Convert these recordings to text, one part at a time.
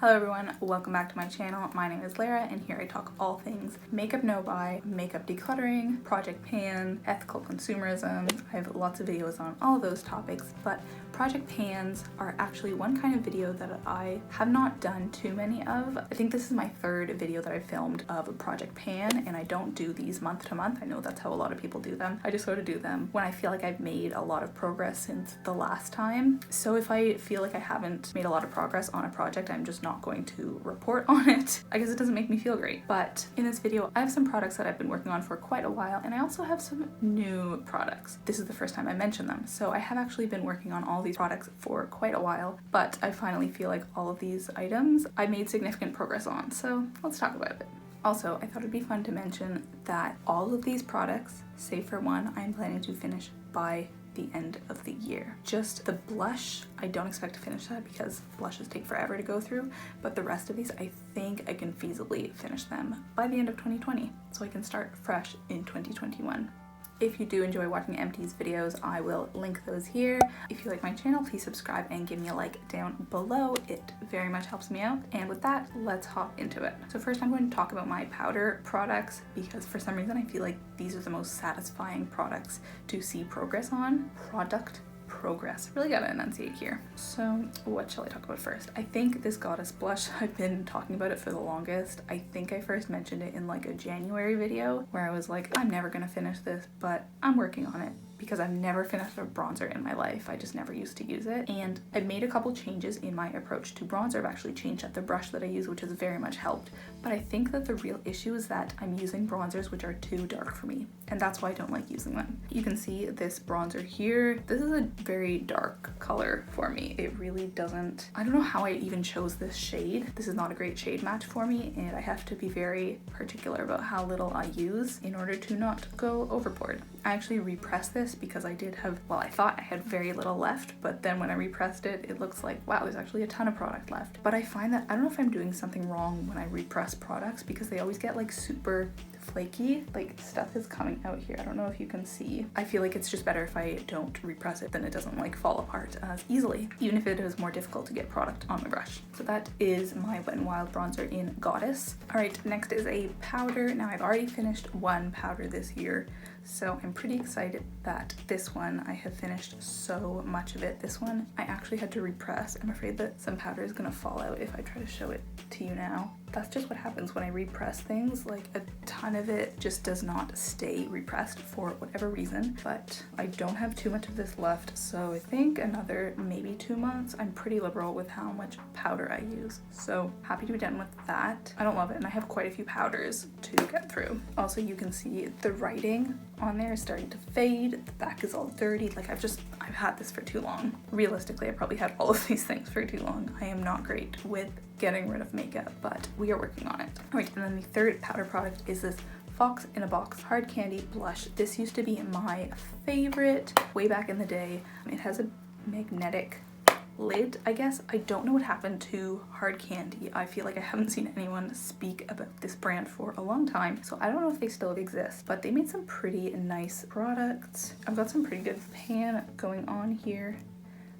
Hello everyone, welcome back to my channel. My name is Lara and here I talk all things makeup no buy, makeup decluttering, project pan, ethical consumerism. I have lots of videos on all of those topics, but project pans are actually one kind of video that I have not done too many of. I think this is my third video that I filmed of a project pan, and I don't do these month to month. I know that's how a lot of people do them. I just sort of do them when I feel like I've made a lot of progress since the last time. So if I feel like I haven't made a lot of progress on a project, I'm just not going to report on it. I guess it doesn't make me feel great. But in this video, I have some products that I've been working on for quite a while, and I also have some new products. This is the first time I mention them. So I have actually been working on all these products for quite a while, but I finally feel like all of these items I made significant progress on. So let's talk about it. Also, I thought it'd be fun to mention that all of these products, save for one, I'm planning to finish by the end of the year. Just the blush, I don't expect to finish that because blushes take forever to go through, but the rest of these, I think I can feasibly finish them by the end of 2020, so I can start fresh in 2021. If you do enjoy watching empties videos, I will link those here. If you like my channel, please subscribe and give me a like down below. It very much helps me out. And with that, let's hop into it. So first I'm going to talk about my powder products because for some reason I feel like these are the most satisfying products to see progress on. Progress. Really gotta enunciate here. So what shall I talk about first? I think this Goddess blush, I've been talking about it for the longest. I think I first mentioned it in like a January video where I was like, I'm never gonna finish this, but I'm working on it because I've never finished a bronzer in my life. I just never used to use it. And I've made a couple changes in my approach to bronzer. I've actually changed up the brush that I use, which has very much helped. But I think that the real issue is that I'm using bronzers which are too dark for me. And that's why I don't like using them. You can see this bronzer here. This is a very dark color for me. It really doesn't, I don't know how I even chose this shade. This is not a great shade match for me, and I have to be very particular about how little I use in order to not go overboard. I actually repressed this because I did have, well, I thought I had very little left, but then when I repressed it, it looks like, wow, there's actually a ton of product left. But I find that, I don't know if I'm doing something wrong when I repress products because they always get like super flaky, like stuff is coming out here. I don't know if you can see. I feel like it's just better if I don't repress it, then it doesn't like fall apart as easily, even if it is more difficult to get product on my brush. So that is my Wet n Wild bronzer in Goddess. All right, next is a powder. Now I've already finished one powder this year, so I'm pretty excited that this one, I have finished so much of it. This one, I actually had to repress. I'm afraid that some powder is gonna fall out if I try to show it to you now. That's just what happens when I repress things. Like a ton of it just does not stay repressed for whatever reason, but I don't have too much of this left. So I think another maybe 2 months. I'm pretty liberal with how much powder I use. So happy to be done with that. I don't love it, and I have quite a few powders to get through. Also, you can see the writing on there is starting to fade. The back is all dirty. Like I've had this for too long. Realistically, I probably had all of these things for too long. I am not great with getting rid of makeup, but we are working on it. All right, and then the third powder product is this Fox in a Box Hard Candy Blush. This used to be my favorite way back in the day. It has a magnetic lid, I guess. I don't know what happened to Hard Candy. I feel like I haven't seen anyone speak about this brand for a long time, so I don't know if they still exist, but they made some pretty nice products. I've got some pretty good pan going on here.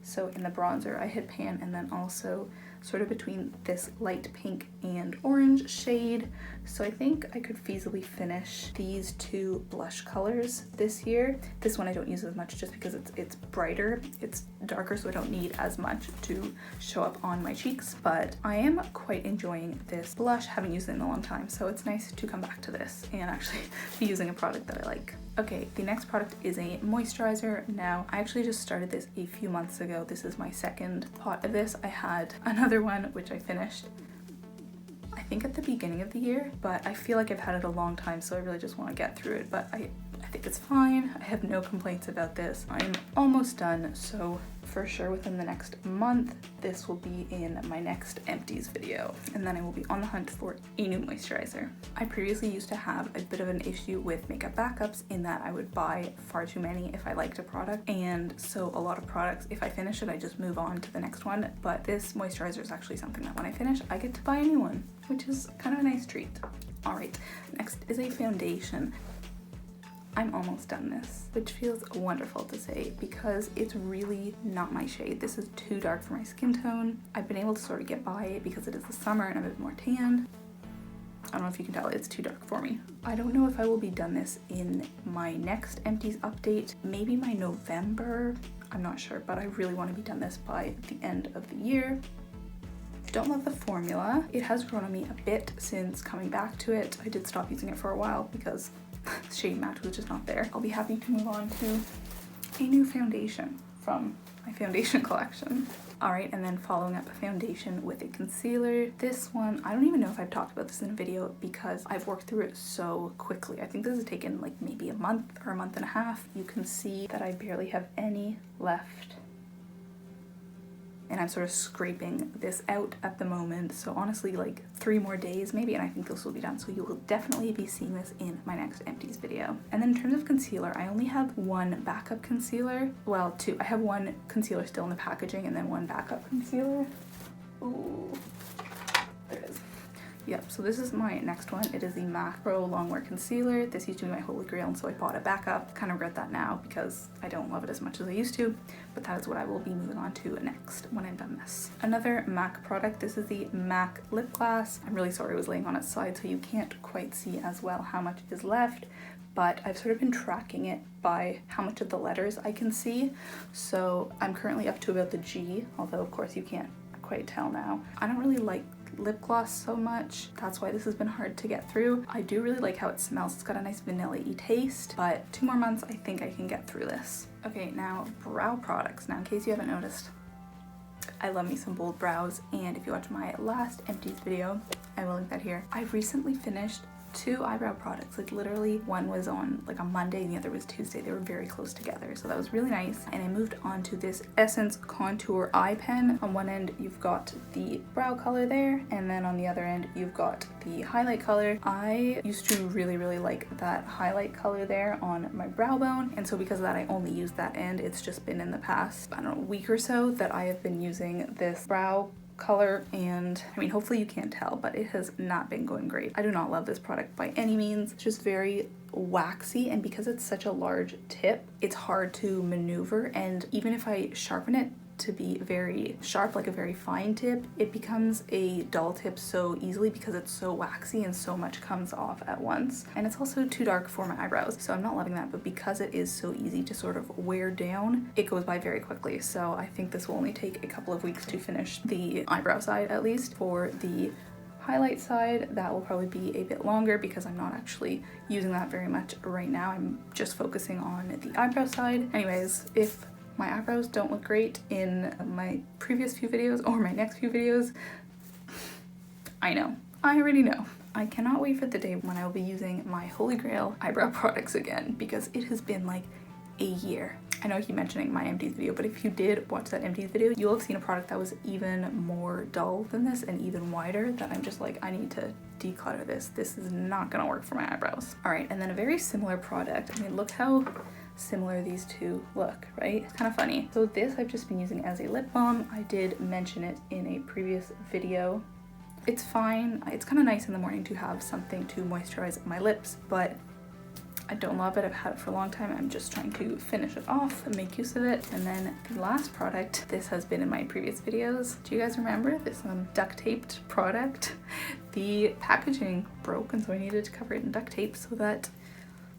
So in the bronzer, I hit pan, and then also sort of between this light pink and orange shade. So I think I could feasibly finish these two blush colors this year. This one I don't use as much just because it's brighter. It's darker, so I don't need as much to show up on my cheeks, but I am quite enjoying this blush. Haven't used it in a long time, so it's nice to come back to this and actually be using a product that I like. Okay, the next product is a moisturizer. Now, I actually just started this a few months ago. This is my second pot of this. I had another one, which I finished, I think at the beginning of the year, but I feel like I've had it a long time, so I really just want to get through it, but I think it's fine. I have no complaints about this. I'm almost done, so for sure within the next month, this will be in my next empties video, and then I will be on the hunt for a new moisturizer. I previously used to have a bit of an issue with makeup backups in that I would buy far too many if I liked a product, and so a lot of products, if I finish it, I just move on to the next one, but this moisturizer is actually something that when I finish, I get to buy a new one, which is kind of a nice treat. All right, next is a foundation. I'm almost done this, which feels wonderful to say because it's really not my shade. This is too dark for my skin tone. I've been able to sort of get by it because it is the summer and I'm a bit more tan. I don't know if you can tell, it's too dark for me. I don't know if I will be done this in my next empties update, maybe my November, I'm not sure, but I really want to be done this by the end of the year. Don't love the formula. It has grown on me a bit since coming back to it. I did stop using it for a while because the shade match was just not there. I'll be happy to move on to a new foundation from my foundation collection. All right, and then following up a foundation with a concealer. This one, I don't even know if I've talked about this in a video because I've worked through it so quickly. I think this has taken like maybe a month or a month and a half. You can see that I barely have any left. And I'm sort of scraping this out at the moment. So honestly, like 3 more days maybe, and I think this will be done. So you will definitely be seeing this in my next empties video. And then in terms of concealer, I only have one backup concealer. Well, 2. I have one concealer still in the packaging and then one backup concealer. Ooh, there it is. Yep, so this is my next one. It is the MAC Pro Longwear Concealer. This used to be my holy grail, and so I bought a backup. Kind of regret that now because I don't love it as much as I used to, but that is what I will be moving on to next when I'm done this. Another MAC product, this is the MAC Lip Gloss. I'm really sorry it was laying on its side, so you can't quite see as well how much is left, but I've sort of been tracking it by how much of the letters I can see. So I'm currently up to about the G, although of course you can't quite tell now. I don't really like lip gloss so much. That's why this has been hard to get through. I do really like how it smells. It's got a nice vanilla-y taste, but 2 more months, I think I can get through this. Okay, now brow products. Now, in case you haven't noticed, I love me some bold brows, and if you watch my last empties video, I will link that here. I've recently finished 2 eyebrow products. Like literally one was on like a Monday and the other was Tuesday. They were very close together, so that was really nice. And I moved on to this Essence Contour Eye Pen. On one end you've got the brow color there, and then on the other end you've got the highlight color. I used to really like that highlight color there on my brow bone, and so because of that I only use that end. It's just been in the past, I don't know, week or so that I have been using this brow color, and I mean, hopefully you can't tell, but it has not been going great. I do not love this product by any means. It's just very waxy, and because it's such a large tip, it's hard to maneuver, and even if I sharpen it to be very sharp, like a very fine tip, it becomes a dull tip so easily because it's so waxy and so much comes off at once. And it's also too dark for my eyebrows, so I'm not loving that, but because it is so easy to sort of wear down, it goes by very quickly. So I think this will only take a couple of weeks to finish the eyebrow side, at least. For the highlight side, that will probably be a bit longer because I'm not actually using that very much right now. I'm just focusing on the eyebrow side. Anyways, if my eyebrows don't look great in my previous few videos or my next few videos, I know. I already know. I cannot wait for the day when I will be using my holy grail eyebrow products again, because it has been like a year. I know I keep mentioning my empties video, but if you did watch that empties video, you'll have seen a product that was even more dull than this and even wider, that I'm just like, I need to declutter this. This is not gonna work for my eyebrows. All right, and then a very similar product. I mean, look how similar these two look, right? It's kind of funny. So this I've just been using as a lip balm. I did mention it in a previous video. It's fine. It's kind of nice in the morning to have something to moisturize my lips, but I don't love it. I've had it for a long time. I'm just trying to finish it off and make use of it. And then the last product, this has been in my previous videos. Do you guys remember this duct taped product? The packaging broke, and so I needed to cover it in duct tape so that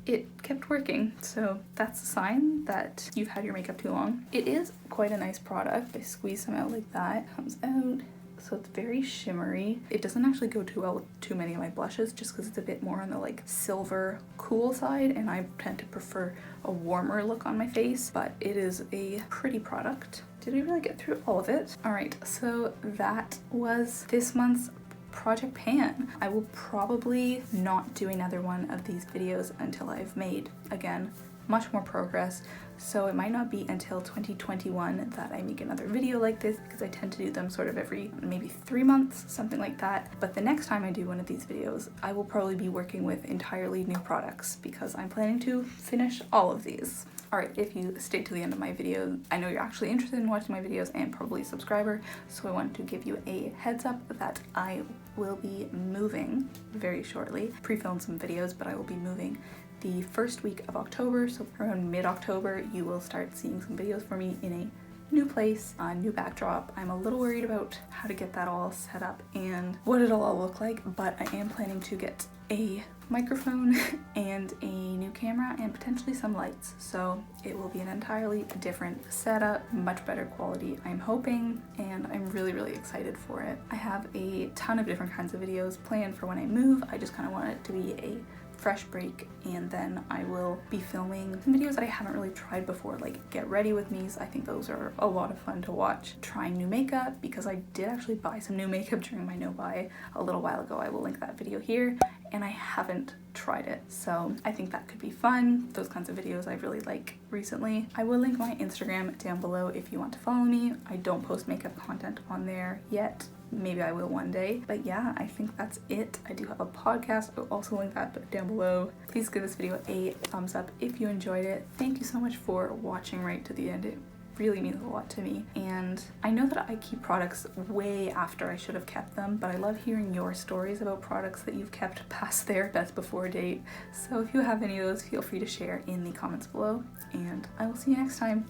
it kept working. So that's a sign that you've had your makeup too long. It is quite a nice product. I squeeze some out like that. It comes out. So it's very shimmery. It doesn't actually go too well with too many of my blushes just because it's a bit more on the like silver cool side, and I tend to prefer a warmer look on my face, but it is a pretty product. Did we really get through all of it? All right, so that was this month's Project Pan. I will probably not do another one of these videos until I've made, again, much more progress. So it might not be until 2021 that I make another video like this, because I tend to do them sort of every maybe 3 months, something like that. But the next time I do one of these videos, I will probably be working with entirely new products because I'm planning to finish all of these. Alright, if you stayed to the end of my video, I know you're actually interested in watching my videos and probably a subscriber, so I wanted to give you a heads up that I will be moving very shortly. Pre-filmed some videos, but I will be moving the first week of October, so around mid-October, you will start seeing some videos from me in a new place, a new backdrop. I'm a little worried about how to get that all set up and what it'll all look like, but I am planning to get a microphone and a new camera and potentially some lights, so it will be an entirely different setup, much better quality, I'm hoping, and I'm really excited for it. I have a ton of different kinds of videos planned for when I move. I just kind of want it to be a fresh break, and then I will be filming some videos that I haven't really tried before, like get ready with me's. I think those are a lot of fun to watch. Trying new makeup, because I did actually buy some new makeup during my no buy a little while ago. I will link that video here, and I haven't tried it, so I think that could be fun. Those kinds of videos I really like recently. I will link my Instagram down below if you want to follow me. I don't post makeup content on there yet. Maybe I will one day, but yeah, I think that's it. I do have a podcast. I'll also link that down below. Please give this video a thumbs up if you enjoyed it. Thank you so much for watching right to the end. It really means a lot to me, and I know that I keep products way after I should have kept them, but I love hearing your stories about products that you've kept past their best before date. So if you have any of those, feel free to share in the comments below, and I will see you next time.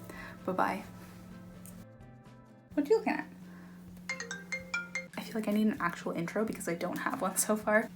Bye bye. What are you looking at? I feel like I need an actual intro because I don't have one so far.